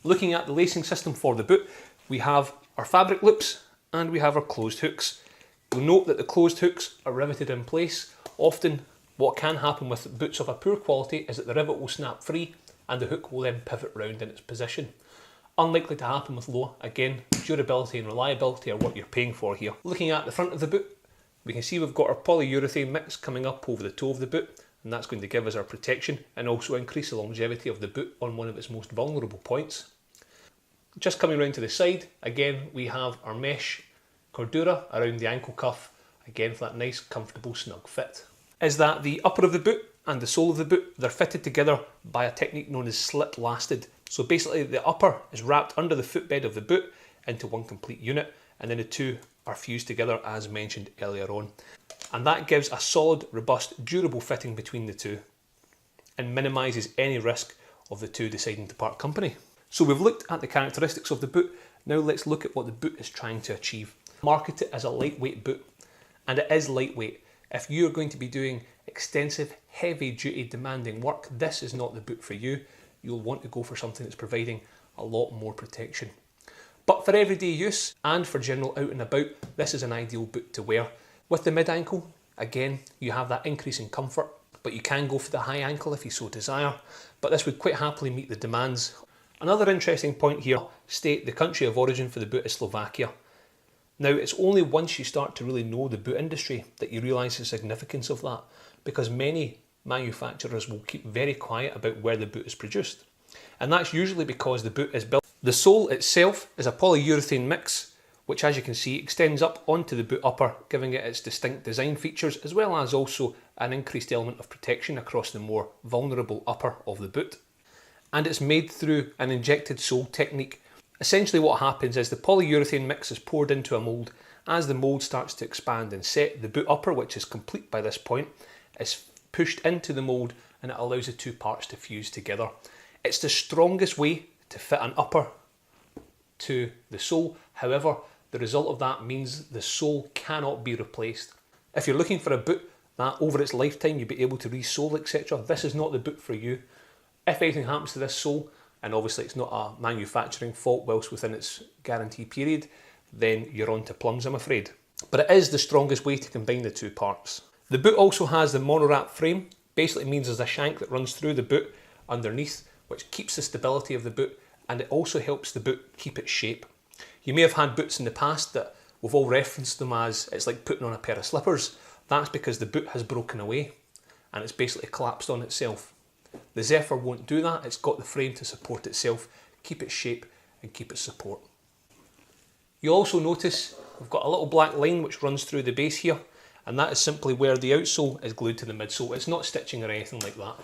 Looking at the lacing system for the boot, we have our fabric loops and we have our closed hooks. You'll note that the closed hooks are riveted in place. Often what can happen with boots of a poor quality is that the rivet will snap free and the hook will then pivot round in its position. Unlikely to happen with low. Again, durability and reliability are what you're paying for here. Looking at the front of the boot, we can see we've got our polyurethane mix coming up over the toe of the boot, and that's going to give us our protection and also increase the longevity of the boot on one of its most vulnerable points. Just coming around to the side, again we have our mesh cordura around the ankle cuff, again for that nice comfortable snug fit. Is that the upper of the boot and the sole of the boot, they're fitted together by a technique known as slip lasted. So basically the upper is wrapped under the footbed of the boot into one complete unit, and then the two are fused together as mentioned earlier on. And that gives a solid, robust, durable fitting between the two and minimises any risk of the two deciding to part company. So we've looked at the characteristics of the boot, now let's look at what the boot is trying to achieve. Market it as a lightweight boot, and it is lightweight. If you're going to be doing extensive, heavy duty, demanding work, this is not the boot for you. You'll want to go for something that's providing a lot more protection. But for everyday use and for general out and about, this is an ideal boot to wear. With the mid ankle, again, you have that increase in comfort, but you can go for the high ankle if you so desire, but this would quite happily meet the demands. Another interesting point here, state the country of origin for the boot is Slovakia. Now, it's only once you start to really know the boot industry that you realise the significance of that, because many manufacturers will keep very quiet about where the boot is produced. And that's usually because the boot is built. The sole itself is a polyurethane mix, which as you can see extends up onto the boot upper, giving it its distinct design features, as well as also an increased element of protection across the more vulnerable upper of the boot. And it's made through an injected sole technique. Essentially what happens is the polyurethane mix is poured into a mould. As the mould starts to expand and set, the boot upper, which is complete by this point, is pushed into the mould and it allows the two parts to fuse together. It's the strongest way to fit an upper to the sole. However, the result of that means the sole cannot be replaced. If you're looking for a boot that over its lifetime you'll be able to re-sole, etc., this is not the boot for you. If anything happens to this sole, and obviously it's not a manufacturing fault whilst within its guarantee period, then you're on to plums, I'm afraid. But it is the strongest way to combine the two parts. The boot also has the monowrap frame. Basically means there's a shank that runs through the boot underneath, which keeps the stability of the boot, and it also helps the boot keep its shape. You may have had boots in the past that we've all referenced them as it's like putting on a pair of slippers. That's because the boot has broken away and it's basically collapsed on itself. The Zephyr won't do that. It's got the frame to support itself, keep its shape and keep its support. You'll also notice we've got a little black line which runs through the base here, and that is simply where the outsole is glued to the midsole. It's not stitching or anything like that.